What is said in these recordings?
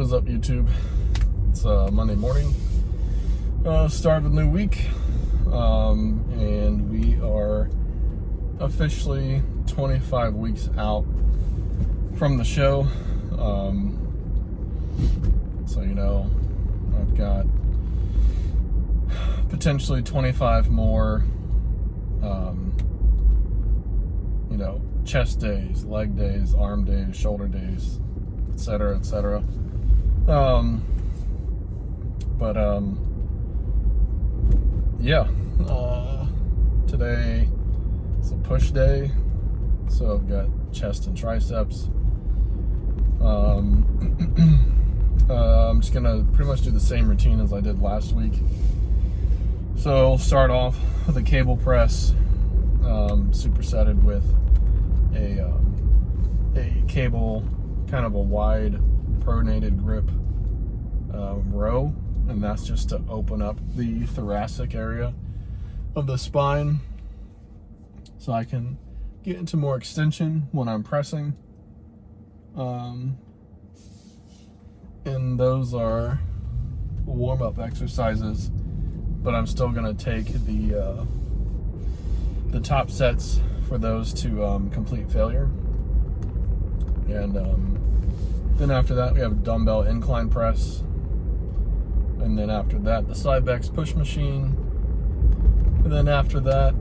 What's up, YouTube? It's Monday morning, start of a new week, and we are officially 25 weeks out from the show. So I've got potentially 25 more chest days, leg days, arm days, shoulder days, etc., etc. Today is a push day, so I've got chest and triceps. I'm just gonna pretty much do the same routine as I did last week. So I'll start off with a cable press, supersetted with a cable, kind of a wide pronated grip row, and that's just to open up the thoracic area of the spine so I can get into more extension when I'm pressing. And those are warm-up exercises, but I'm still going to take the top sets for those to complete failure. And then after that we have dumbbell incline press, and then after that the Cybex push machine, and then after that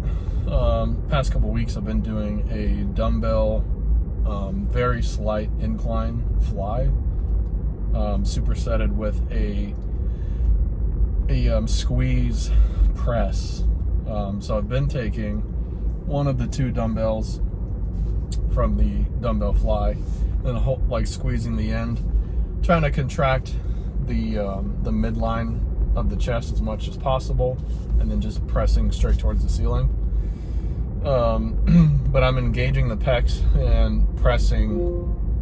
past couple weeks I've been doing a dumbbell very slight incline fly, supersetted with a squeeze press. So I've been taking one of the two dumbbells from the dumbbell fly, then like squeezing the end, trying to contract the midline of the chest as much as possible, and then just pressing straight towards the ceiling. But I'm engaging the pecs and pressing,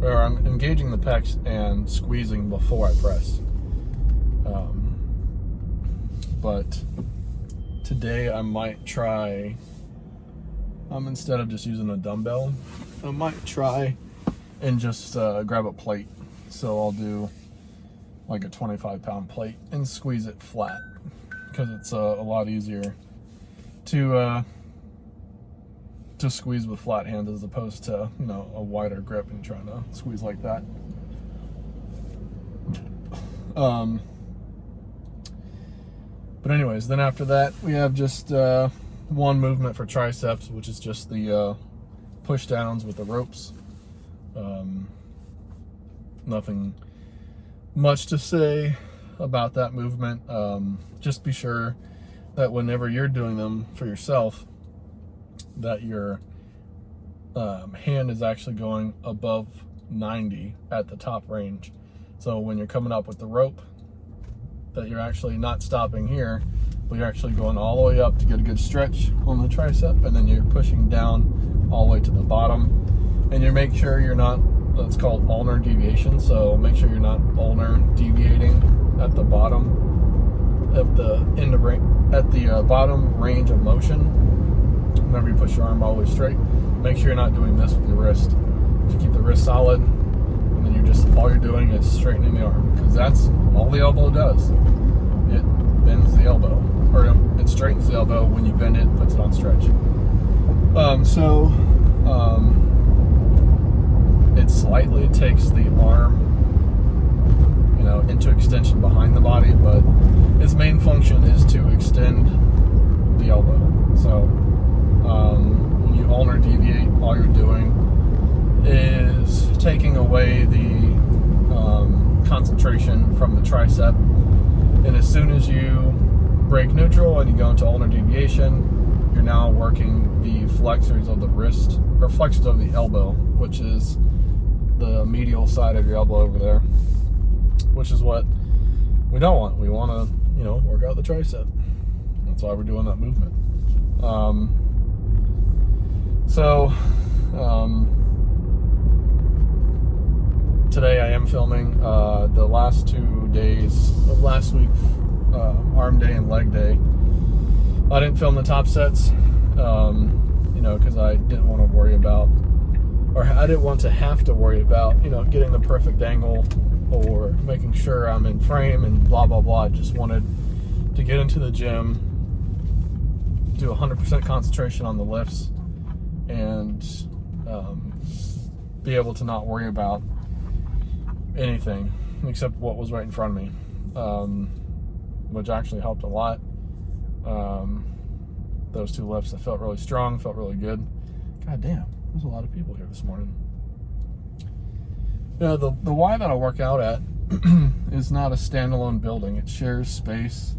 or I'm engaging the pecs and squeezing before I press. But today I might try, instead of just using a dumbbell, I might try and just grab a plate. So I'll do like a 25-pound plate and squeeze it flat, because it's a lot easier to squeeze with flat hands as opposed to a wider grip and trying to squeeze like that. But anyways, then after that we have just one movement for triceps, which is just the push downs with the ropes. Nothing much to say about that movement. Just be sure that whenever you're doing them for yourself, that your hand is actually going above 90 at the top range. So when you're coming up with the rope, that you're actually not stopping here, but you're actually going all the way up to get a good stretch on the tricep, and then you're pushing down all the way to the bottom, and you make sure you're not, it's called ulnar deviation, so make sure you're not ulnar deviating at the bottom of the bottom range of motion. Whenever you push your arm all the way straight, make sure you're not doing this with your wrist. Just keep the wrist solid, and then all you're doing is straightening the arm, because that's all the elbow does. It bends the elbow, or it straightens the elbow. When you bend it, puts it on stretch. It slightly takes the arm, into extension behind the body, but its main function is to extend the elbow. So when you ulnar deviate, all you're doing is taking away the concentration from the tricep, and as soon as you break neutral and you go into ulnar deviation, you're now working the flexors of the wrist, or flexors of the elbow, which is the medial side of your elbow over there, which is what we don't want. We want to work out the tricep. That's why we're doing that movement. Today I am filming the last 2 days of last week, arm day and leg day. I didn't film the top sets, because I didn't want to worry about, or I didn't want to have to worry about, getting the perfect angle or making sure I'm in frame and blah, blah, blah. I just wanted to get into the gym, do 100% concentration on the lifts, and be able to not worry about anything except what was right in front of me, which actually helped a lot. Those 2 lifts, I felt really strong, felt really good. God damn, there's a lot of people here this morning. You know, the Y that I work out at is not a standalone building. It shares space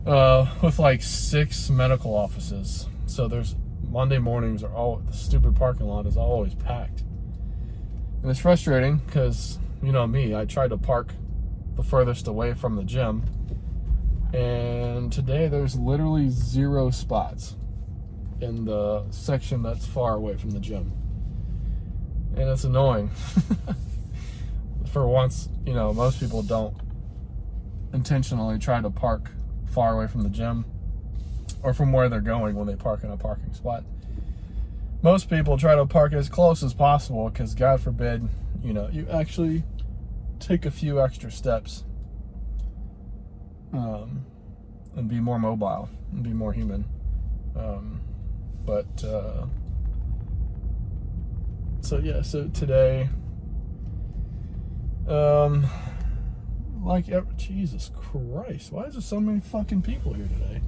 with like 6 medical offices. So there's Monday mornings are all, the stupid parking lot is always packed. And it's frustrating because, you know me, I tried to park the furthest away from the gym. And today there's literally 0 spots in the section that's far away from the gym. And it's annoying. For once, you know, most people don't intentionally try to park far away from the gym or from where they're going when they park in a parking spot. Most people try to park as close as possible because, God forbid, you know, you actually take a few extra steps and be more mobile and be more human. So today, Jesus Christ, why is there so many fucking people here today?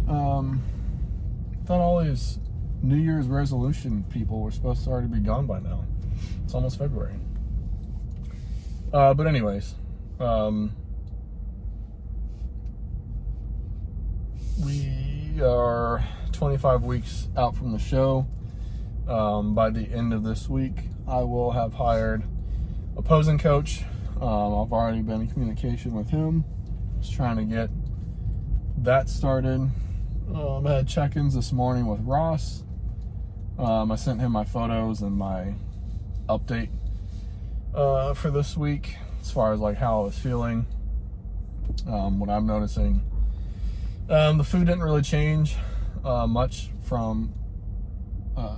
Thought all these New Year's resolution people were supposed to already be gone by now. It's almost February. But anyways, we are 25 weeks out from the show. By the end of this week, I will have hired a posing coach. I've already been in communication with him, just trying to get that started. I had check-ins this morning with Ross. I sent him my photos and my update for this week as far as like how I was feeling, what I'm noticing. The food didn't really change much from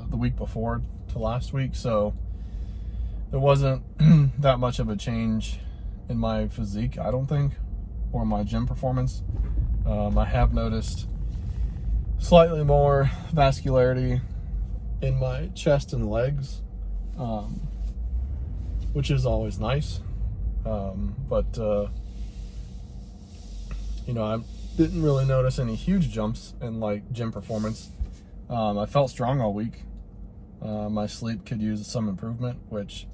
the week before to last week, so there wasn't that much of a change in my physique, I don't think, or my gym performance. I have noticed slightly more vascularity in my chest and legs, which is always nice. But you know, I didn't really notice any huge jumps in like gym performance. I felt strong all week. My sleep could use some improvement, which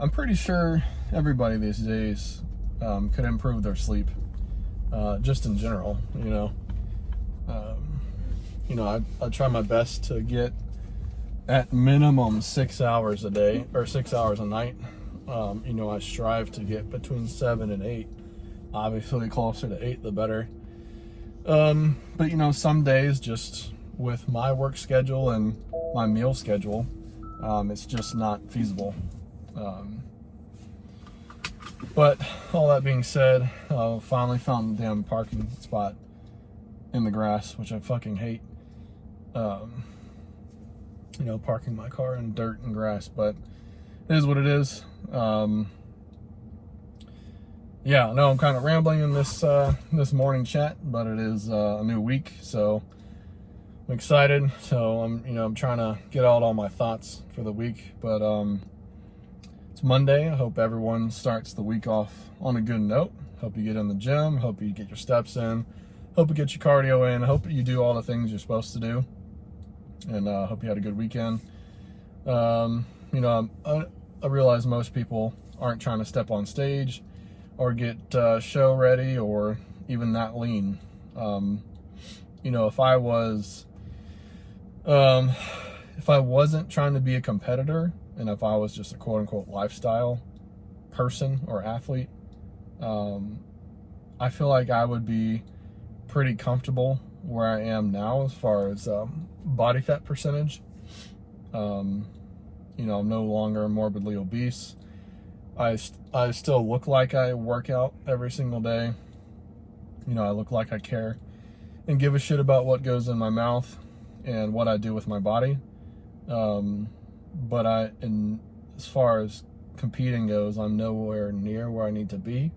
I'm pretty sure everybody these days could improve their sleep, just in general, you know. I try my best to get at minimum 6 hours a day or 6 hours a night. I strive to get between 7 and 8. Obviously, closer to 8, the better. But you know, some days, just with my work schedule and my meal schedule, it's just not feasible. But all that being said, finally found the damn parking spot in the grass, which I fucking hate. Parking my car in dirt and grass, but it is what it is. I know I'm kind of rambling in this morning chat, but it is a new week, so I'm excited. So I'm trying to get out all my thoughts for the week, but it's Monday. I hope everyone starts the week off on a good note. Hope you get in the gym. Hope you get your steps in. Hope you get your cardio in. Hope you do all the things you're supposed to do. And hope you had a good weekend. I realize most people aren't trying to step on stage or get show ready or even that lean. If I wasn't trying to be a competitor, and if I was just a quote unquote lifestyle person or athlete, I feel like I would be pretty comfortable where I am now as far as body fat percentage. I'm no longer morbidly obese. I still look like I work out every single day. I look like I care and give a shit about what goes in my mouth and what I do with my body. But as far as competing goes, I'm nowhere near where I need to be.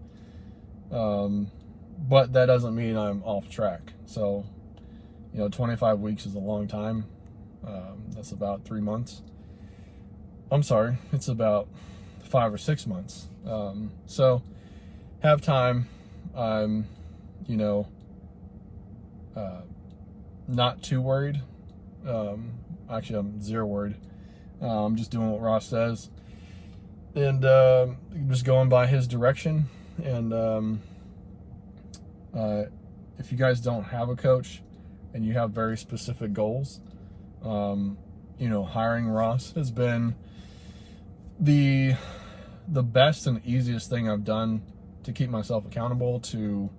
But that doesn't mean I'm off track. So, 25 weeks is a long time. That's about 3 months. I'm sorry, it's about 5 or 6 months. So, have time. I'm, not too worried. Actually, I'm zero worried. I'm just doing what Ross says, and just going by his direction. And if you guys don't have a coach and you have very specific goals, hiring Ross has been the best and easiest thing I've done to keep myself accountable, to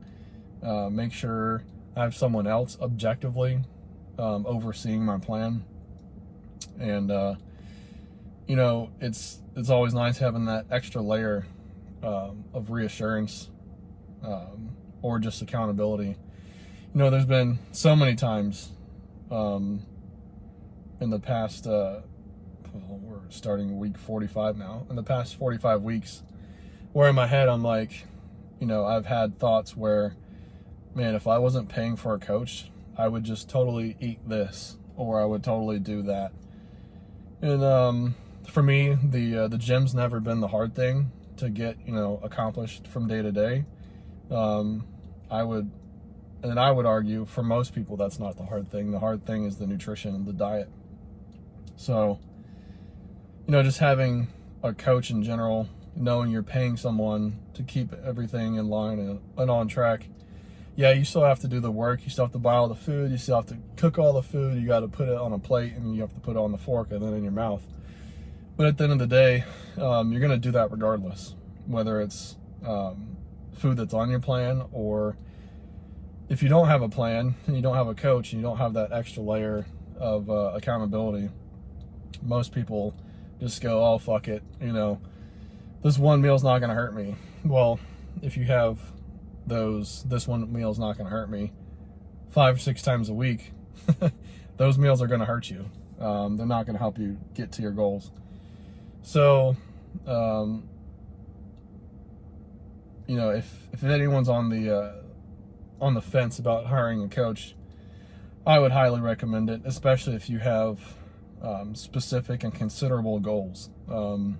make sure I have someone else objectively overseeing my plan. And it's always nice having that extra layer of reassurance or just accountability. There's been so many times in the past, we're starting week 45 now, in the past 45 weeks, where in my head I'm like, I've had thoughts where, man, if I wasn't paying for a coach, I would just totally eat this, or I would totally do that. And for me, the gym's never been the hard thing to get accomplished from day to day. I would argue for most people that's not the hard thing. The hard thing is the nutrition and the diet. So, just having a coach in general, knowing you're paying someone to keep everything in line and on track. Yeah, you still have to do the work. You still have to buy all the food. You still have to cook all the food. You got to put it on a plate, and you have to put it on the fork and then in your mouth. But at the end of the day, you're going to do that regardless, whether it's food that's on your plan, or if you don't have a plan and you don't have a coach and you don't have that extra layer of accountability, most people just go, oh, fuck it, this one meal's not going to hurt me. Well, if you have this one meal's not going to hurt me 5 or 6 times a week, those meals are going to hurt you. They're not going to help you get to your goals. So, if anyone's on the fence about hiring a coach, I would highly recommend it, especially if you have specific and considerable goals. Or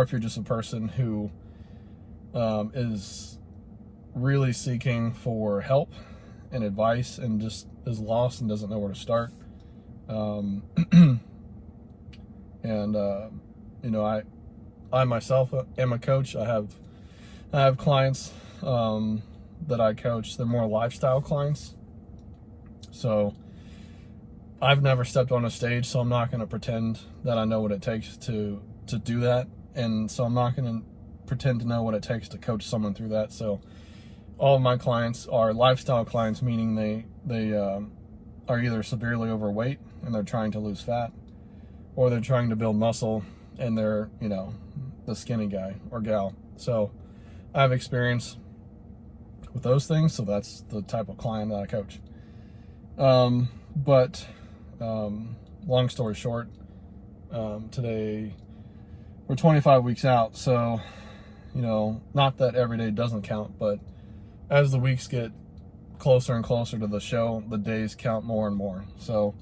if you're just a person who is really seeking for help and advice and just is lost and doesn't know where to start. I myself am a coach. I have clients that I coach. They're more lifestyle clients. So I've never stepped on a stage, so I'm not going to pretend that I know what it takes to do that. And so I'm not going to pretend to know what it takes to coach someone through that. So all of my clients are lifestyle clients, meaning they are either severely overweight and they're trying to lose fat, or they're trying to build muscle and they're, the skinny guy or gal. So I have experience with those things, so that's the type of client that I coach. But long story short, today we're 25 weeks out, so not that every day doesn't count, but as the weeks get closer and closer to the show, the days count more and more. So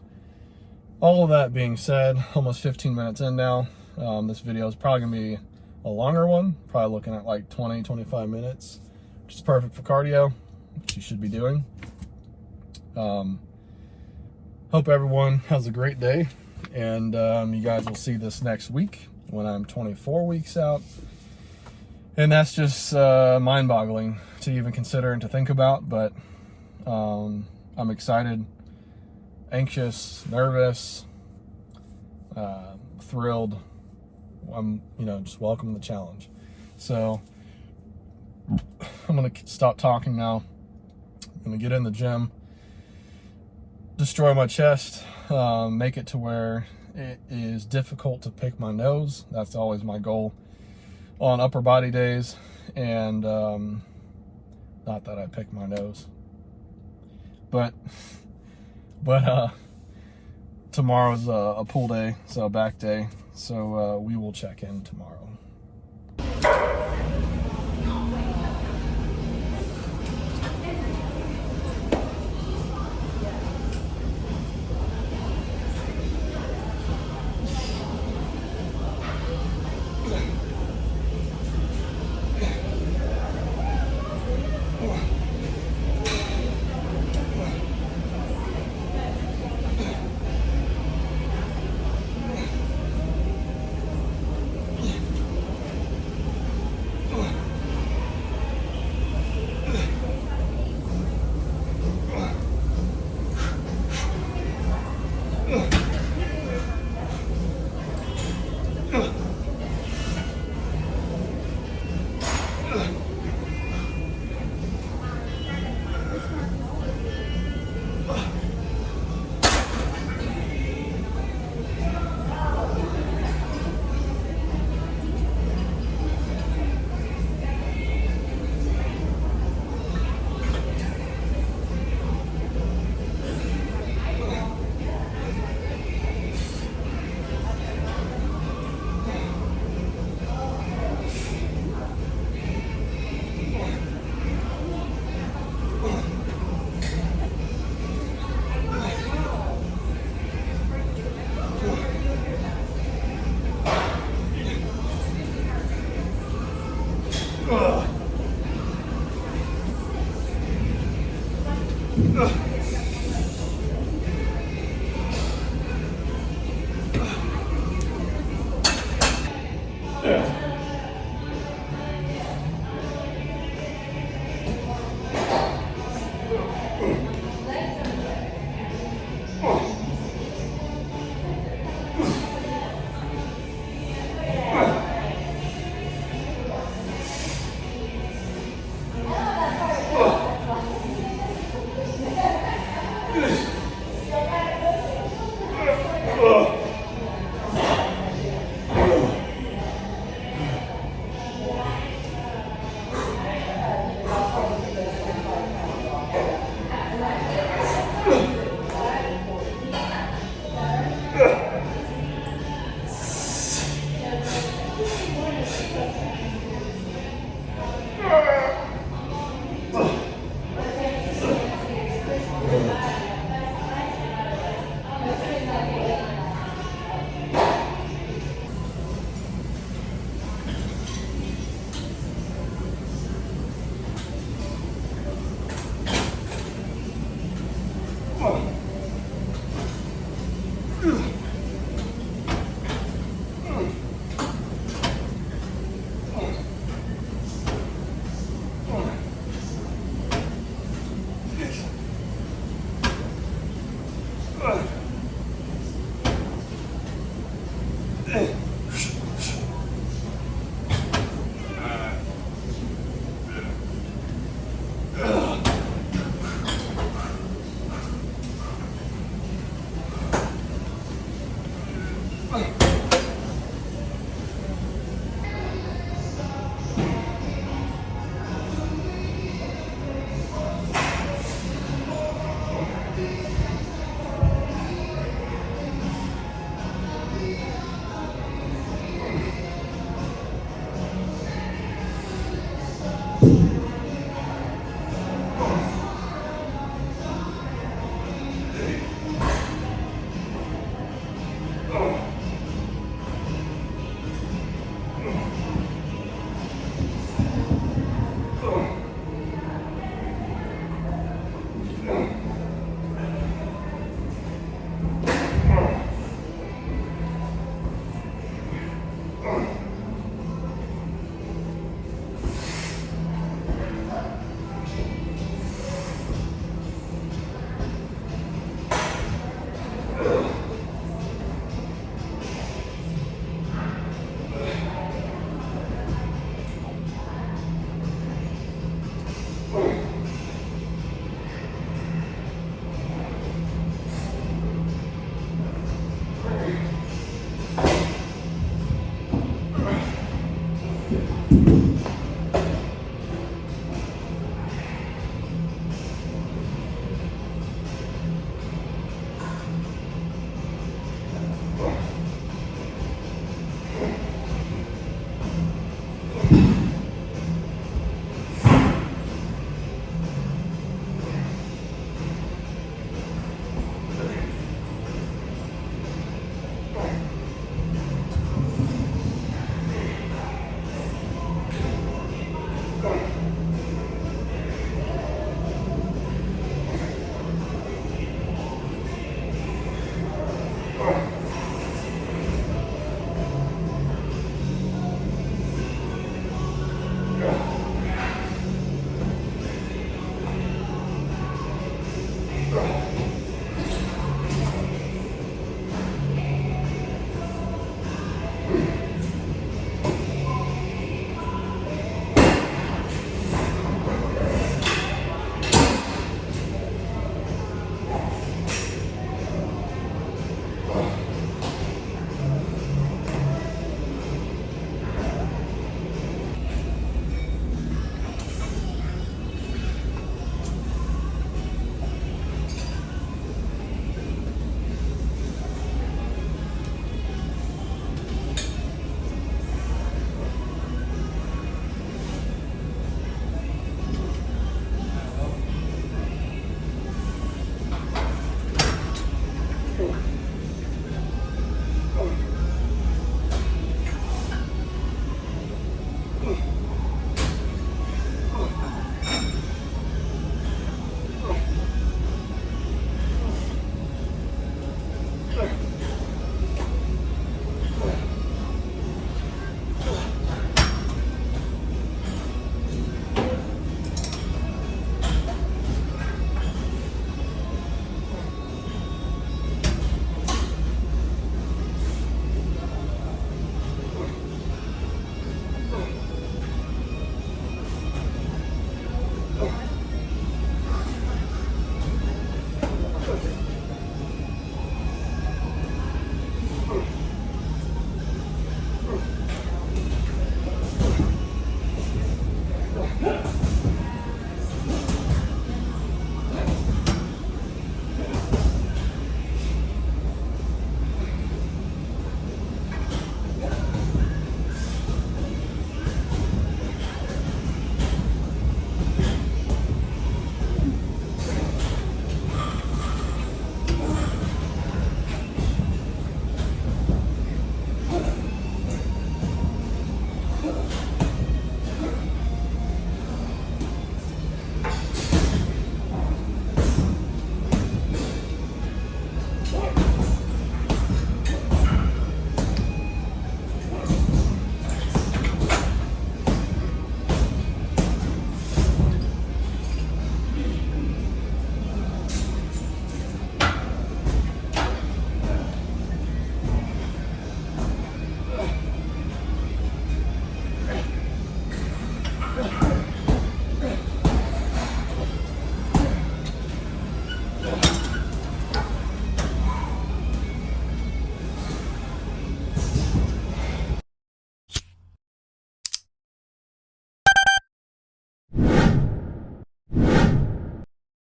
all of that being said, almost 15 minutes in now. This video is probably gonna be a longer one, probably looking at like 20-25 minutes, which is perfect for cardio, which you should be doing. Hope everyone has a great day, and you guys will see this next week when I'm 24 weeks out. And that's just mind-boggling to even consider and to think about, but I'm excited, anxious, nervous, thrilled. I'm, just welcome the challenge. So I'm going to stop talking now. I'm going to get in the gym, destroy my chest, make it to where it is difficult to pick my nose. That's always my goal on upper body days. And not that I pick my nose, but tomorrow's a pull day, so a back day. So we will check in tomorrow.